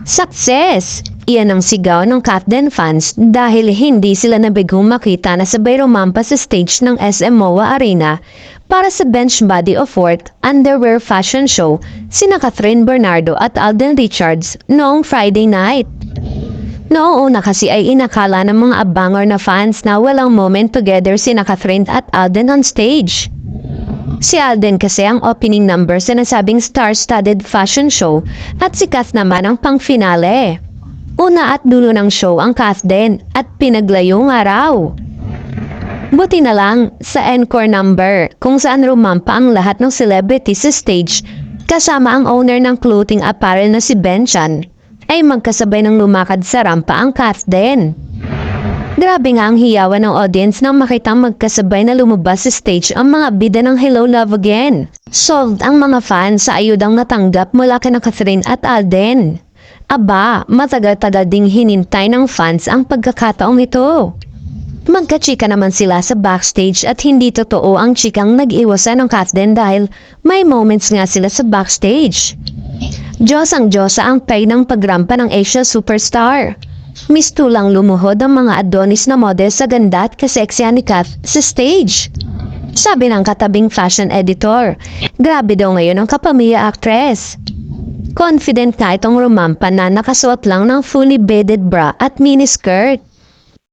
Success! Iyan ang sigaw ng Katden fans dahil hindi sila nabigong makita na sabay rumampa sa stage ng SM MOA Arena para sa Bench Body of Worth Underwear Fashion Show sina Catherine Bernardo at Alden Richards noong Friday night. Noong una kasi ay inakala ng mga abangor na fans na walang moment together sina Catherine at Alden on stage. Si Alden kasi ang opening number sa nasabing star-studded fashion show at si Kath naman ang pang-finale. Una at dulo ng show ang Kath din at pinaglayo nga raw. Buti na lang sa encore number kung saan rumampa ang lahat ng celebrity sa stage kasama ang owner ng clothing apparel na si Benchan ay magkasabay ng lumakad sa rampa ang Kath din. Grabe nga ang hiyawan ng audience nang makitang magkasabay na lumabas sa stage ang mga bida ng Hello Love Again. Sold ang mga fans sa ayudang natanggap mula kina Catherine at Alden. Aba, matagal-tagal ding hinintay ng fans ang pagkakataong ito. Magkachika naman sila sa backstage at hindi totoo ang chikang nag-iwasan ng Catherine dahil may moments nga sila sa backstage. Diyos ang Diyosa ang pay ng pagrampa ng Asia Superstar. Mistulang lumuhod ang mga Adonis na model sa ganda at kaseksyan ni Kath sa stage. Sabi ng katabing fashion editor, grabe daw ngayon ang kapamilya actress. Confident ka itong rumampa na nakasuot lang ng fully beaded bra at miniskirt.